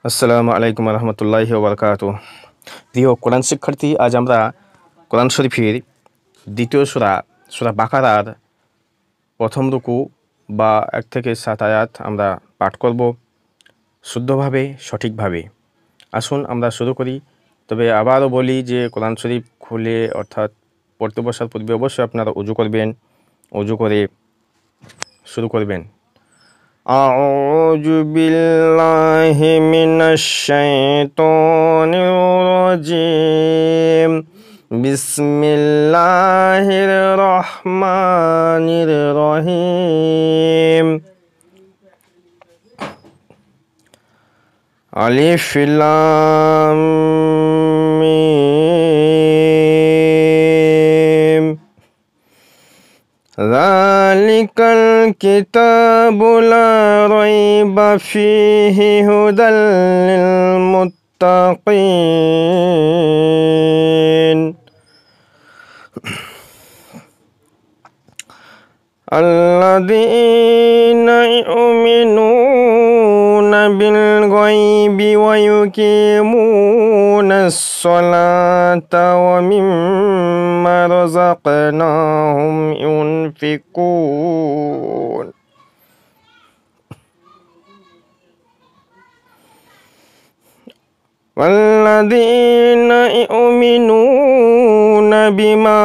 আসসালামু আলাইকুম রহমতুল্লাহি ওয়া বারাকাতুহু। প্রিয় কোরআন শিক্ষার্থী, আজ আমরা কোরআন শরীফের দ্বিতীয় সূরা বাকারার প্রথম রুকু বা 1 থেকে 7 আয়াত আমরা পাঠ করব শুদ্ধভাবে, সঠিকভাবে। আসুন আমরা শুরু করি। তবে আবারও বলি যে কোরআন শরীফ খুলে অর্থাৎ পড়তে বসার পূর্বে অবশ্যই আপনারা ওযু করবেন। ওযু করে শুরু করবেন। أعوذ بالله من الشيطان الرجيم بسم الله الرحمن الرحيم ألف لام ميم ذلك الكتاب لا ريب فيه هدى للمتقين الذين يؤمنون بالغيب ويقيمون الصلاة ومما رزقناهم ينفقون والذين يؤمنون بما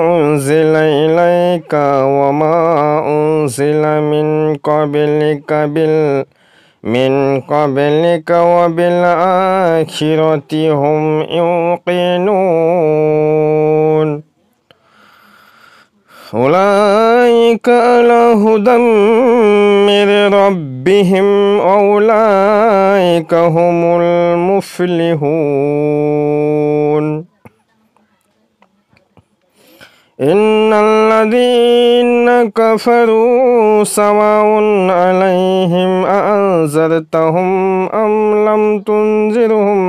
أنزل إليك وما أنزل من قبلك وبالآخرة هم يوقنون أولئك على هدى من ربهم أولئك هم المفلحون إن الذين كفروا سواء عليهم أأنذرتهم أم لم تنذرهم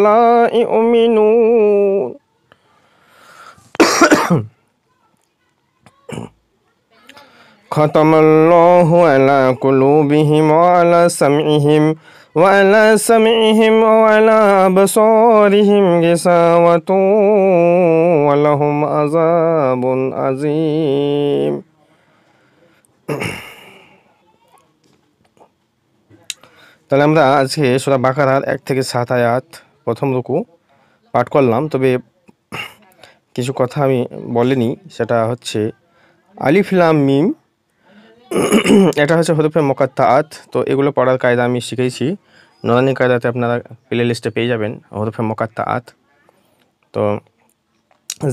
لا يؤمنون ختم الله على قلوبهم وعلى سمعهم وعلى أبصارهم غشاوة ولهم عذاب عظيم তাহলে আমরা আজকে সূরা বাকারার 1 থেকে 7 আয়াত প্রথম রুকু পাঠ করলাম। তবে কিছু কথা আমি বলিনি, সেটা হচ্ছে আলিফ লাম মিম, এটা হচ্ছে হরফে মুকাত্তাআত। তো এগুলো পড়ার কায়দা আমি শিখেছি, নুরানি কায়দাতে আপনারা প্লে লিস্টে পেয়ে যাবেন হরফে মুকাত্তাআত। তো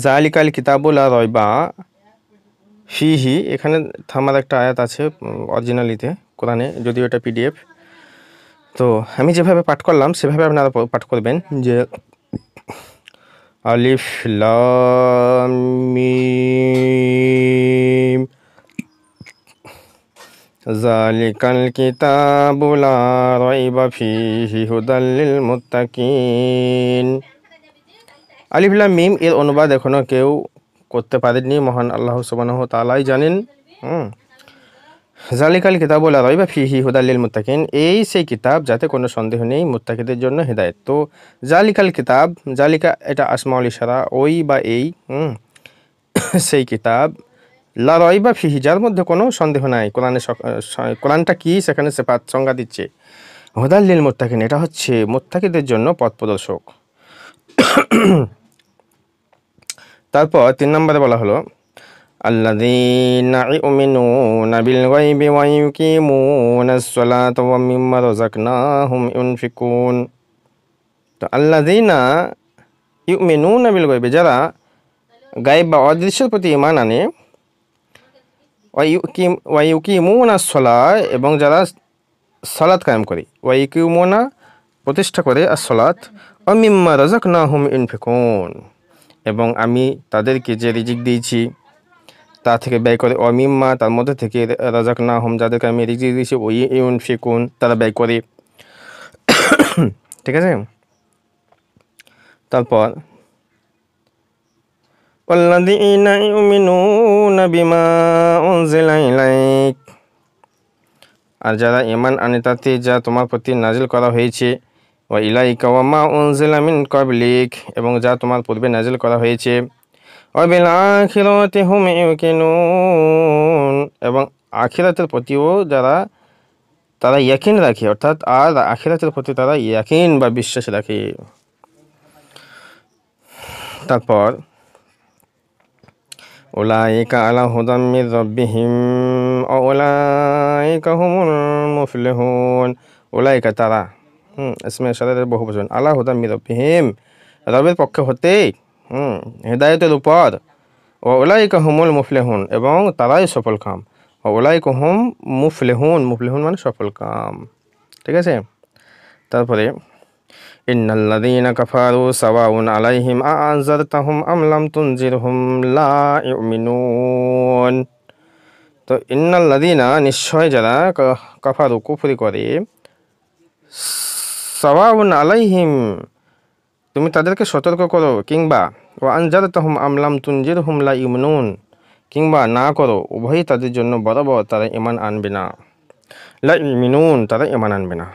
যালিকাল কিতাবু লা রাইবা ফিহি, এখানে থামার একটা আয়াত আছে অরিজিনালিতে কোরআনে, যদিও এটা পিডিএফ। তো আমি যেভাবে পাঠ করলাম সেভাবে আপনারা পাঠ করবেন যে আলিফ লাম মিম যালিকাল কিতাবু লা রাইবা ফিহি হুদাল লিল মুত্তাকিন। আলিফ লাম মিম এর অনুবাদ এখনো কেউ করতে পারেননি, মহান আল্লাহ সুবহানাহু ওয়া তাআলাই জানেন। যালিকাল কিতাবু লা রাইবা ফিহি হুদাল লিল মুত্তাকিন, এই সেই কিতাব যাতে কোনো সন্দেহ নেই মুত্তাকিদের জন্য হেদায়েত। তো জালিকাল কিতাব, জালিকা এটা আসমাউল ইশারা, ওই বা এই সেই কিতাব, লা রাইবা ফিহি যার মধ্যে কোনো সন্দেহ নাই। কোরআনটা কি সেখানে সে সংজ্ঞা দিচ্ছে। হুদাল লিল মুত্তাকিন, এটা হচ্ছে মুত্তাকিদের জন্য পথ প্রদর্শক। তারপর 3 নম্বরে বলা হলো আল্লাযীনা ইউমিনুনা বিল গায়বি ওয়া ইউকিমুনাস সালাতা ওয়া মিম্মা রাযাকনাহুম ইউনফিকুন। তো আল্লাযীনা ইউমিনুনা বিল গায়বি, যারা গায়েব বা অদৃশ্যের প্রতি ঈমান আনে, ওয়া ইউকিমুনাস সালাহ, এবং যারা সালাত কায়েম করে, ওয়া ইউকিমুনা প্রতিষ্ঠা করে as-সালাত, ওয়া মিম্মা রাযাকনাহুম ইউনফিকুন, এবং আমি তাদেরকে যে রিজিক দিয়েছি তা থেকে ব্যয় করে, অমিম্মা তার মধ্যে থেকে, রাযাকনাহুম যাদেরকে আমি রিজিক দিয়েছি, ওই ইউনফিকুন তারা ব্যয় করে। ঠিক আছে। তারপর ওয়াল্লাযীনা ইউমিনুনা বিমা উনজিলা ইলাইক, আর যারা ঈমান আনে তাতে যা তোমার প্রতি নাজিল করা হয়েছে, ওয়া ইলাইকা ওয়া মা উনজিলা মিন ক্বাবলিক, এবং যা তোমার পূর্বে নাজিল করা হয়েছে, ওয়া বিল আখিরাতি হুম ইউকিনুন, এবং আখিরাতের প্রতিও তারা ইয়াকিন রাখে, অর্থাৎ আর আখিরাতের প্রতি তারা ইয়াকিন বা বিশ্বাস রাখে। তারপর উলাইকা আলা হুদাম মির রাব্বিহিম ওয়া উলাইকা হুমুল মুফলিহুন। উলাইকা তারা, ইসমে ইশারাতের বহুবচন, আলা হুদাম মির রাব্বিহিম, রবের পক্ষ হতে হেদায়েতের উপর, ওয়া উলাইকা হুমুল মুফলিহুন, এবং তারাই সফলকাম। ওয়া উলাইকা হুম মুফলিহুন, মুফলিহুন মানে সফলকাম। ঠিক আছে। তারপরে ইন্নাল্লাযীনা কাফারু সাওয়াউন আলাইহিম আ'আনজারতাহুম আম লাম তুনজিরহুম লা ইউমিনুন। তো ইন্নাল্লাযীনা, নিশ্চয় যারা, কাফারু কুফরি করে, সাওয়াউন আলাইহিম, তুমি তাদেরকে সতর্ক করো কিংবা, ওয়া আনজারতাহুম আম লাম তুনজিরহুম লা ইউমিনুন, কিংবা না করো, উভয়ই তাদের জন্য বরাবর, তারা ঈমান আনবে না। লা ইউমিনুন, তারা ঈমান আনবে না।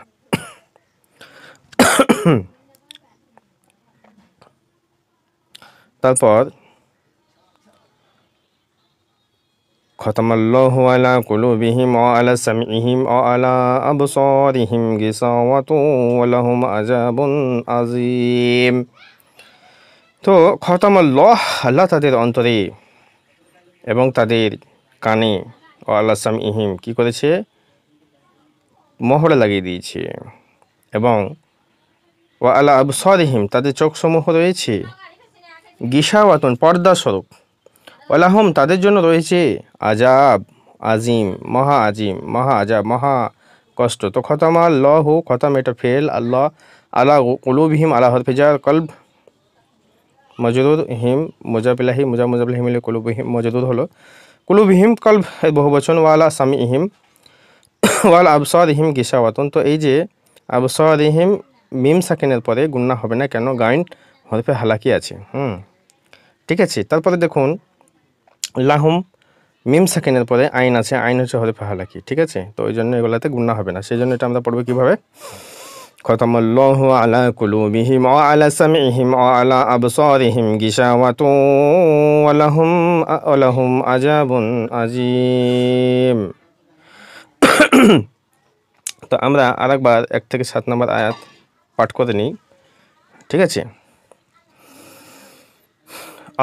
তারপর খতামাল্লাহু আলা কুলুবিহিম ওয়া আলা সামইহিম ওয়া আলা আবসারিহিম গিসাওয়াতুন ওয়া লাহুম আযাবুন আযীম। তো খতামাল্লাহ, আল্লাহ তাদের অন্তরে এবং তাদের কানে, ওয়া আলা সামইহিম, কি করেছে, মোহর লাগিয়ে দিয়েছে, এবং ওয়া আলা আবসারিহিম, তাদের চোখসমূহ রয়েছে গিসাওয়াতুন, পর্দা স্বরূপ, ওয়ালাহুম, তাদের জন্য রয়েছে আজাব আজিম, মহা আজিম, মহা আজাব, মহা কষ্ট। তো খতামা আল্লাহু, খতাম এটা ফেল, আল্লাহ, আলা কুলুবিহিম, আলা হরফে জার, কলব মজরুর, হিম মুজাবিলাহি, মুজাবিলাহি মিলে কুলুবিহিম মজরুর হলো, কুলুবিহিম কলব বহুবচন, ওয়ালা সামিহিম ওয়ালা আবসারিহিম গিসাওয়াতুন। তো এই যে আবসারিহিম, মিম সাকিনের পরে গুন্না হবে না কেন, গাইন হরফে হালাকি আছে। ঠিক আছে। তারপরে দেখুন লাহুম, মিম সাকিনের পরে আইন আছে, আইন হচ্ছে হরফে হালাকি। ঠিক আছে। তো ওই জন্য এগুলাতে গুন্না হবে না, সেই জন্য এটা আমরা পড়বো কীভাবে, খতামাল্লাহু আলা কুলুবিহিম ওয়া আলা সামিহিম ওয়া আলা আবসারিহিম গিশাওয়াতুন ওয়া লাহুম আযাবুন আযীম। তো আমরা আরেকবার 1 থেকে 7 নম্বর আয়াত পাঠ করে নিই। ঠিক আছে।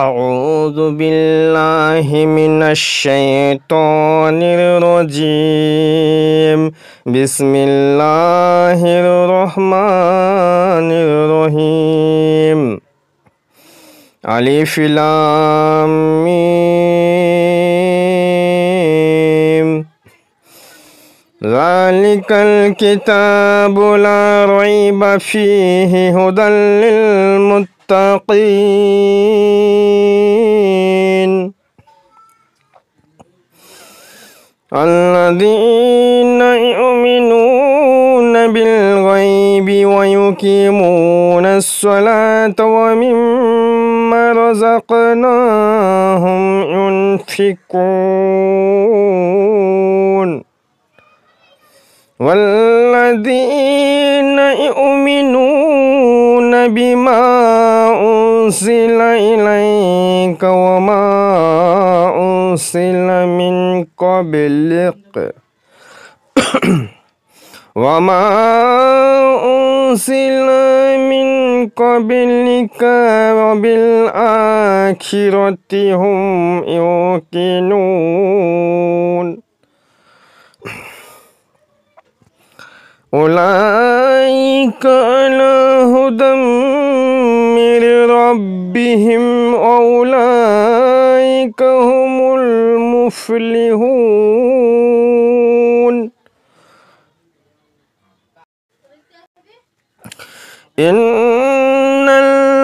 আউযু বিল্লাহি মিনাশ শাইতানির রাজীম। বিসমিল্লাহির রহমানির রহিম। আলিফ লাম মিম। যালিকাল কিতাবু লা রাইবা ফীহি হুদাল লিল মুত্তাকিন আল্লাযীনা ইউমিনুনা বিল গায়বি ওয়া ইউকিমুনাস সালাতা ওয়া মিম্মা রাযাকনাহুম ইউনফিকুন ওয়াল্লাযীনা ইউমিনুনা বিমা উনজিলা ইলাইকা ওয়া মা উনজিলা মিন ক্বাবলিক ওয়া মা উনজিলা মিন ক্বাবলিকা ওয়া বিল আখিরাতি হুম ইউকিনুন উলাইকা আলা হুদাম মির রাব্বিহিম ওয়া উলাইকা হুমুল মুফলিহুন।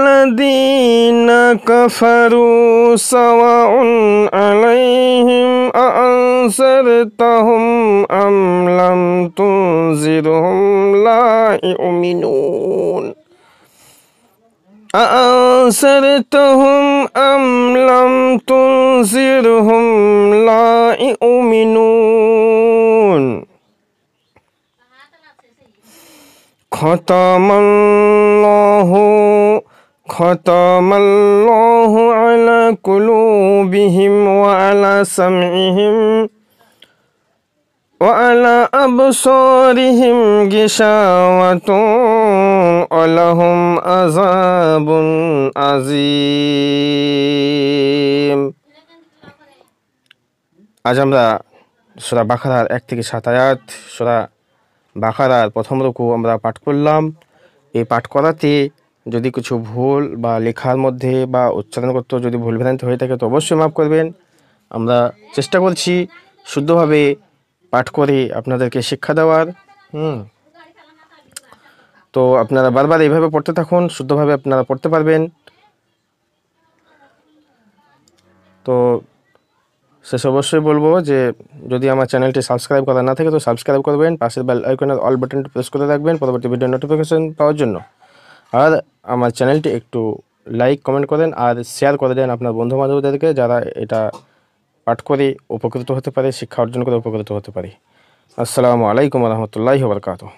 ইন্নাল্লাযীনা কাফারু সাওয়াউন আলাইহিম আ'আনজারতাহুম আম লাম তুনজিরহুম লা ইউমিনুন। আ'আনজারতাহুম আম লাম তুনজিরহুম লা ইউমিনুন। খতামাল্লাহু খতামাল্লাহু আলা কুলুবিহিম ওয়া আলা সামইহিম ওয়া আলা আবসারিহিম গিশাওয়াতুন ওয়া লাহুম আযাবুন আযীম। আজ আমরা সূরা বাকারার 1 থেকে 7 আয়াত, সূরা বাকারার প্রথম রুকু আমরা পাঠ করলাম। এই পাঠ করাতে যদি কিছু ভুল বা লেখার মধ্যে বা উচ্চারণ করতে যদি ভুলভ্রান্তি হয়ে থাকে তো অবশ্যই মাফ করবেন। আমরা চেষ্টা করছি শুদ্ধভাবে পাঠ করে আপনাদেরকে শিক্ষা দেওয়ার। তো আপনারা বারবার এইভাবে পড়তে থাকুন, শুদ্ধভাবে আপনারা পড়তে পারবেন। তো শেষে অবশ্যই বলবো যে যদি আমার চ্যানেলটি সাবস্ক্রাইব করা না থাকে তো সাবস্ক্রাইব করবেন, পাশের বেল আইকনের অল বাটনটি প্রেস করে রাখবেন পরবর্তী ভিডিও নোটিফিকেশন পাওয়ার জন্য। আর আমার চ্যানেলটি একটু লাইক কমেন্ট করেন আর শেয়ার করে দেন আপনার বন্ধু বান্ধবদেরকে, যারা এটা পাঠ করে উপকৃত হতে পারে, শিক্ষা অর্জন করে উপকৃত হতে পারে। আসসালামু আলাইকুম রহমতুল্লাহি ওয়া বারাকাতুহু।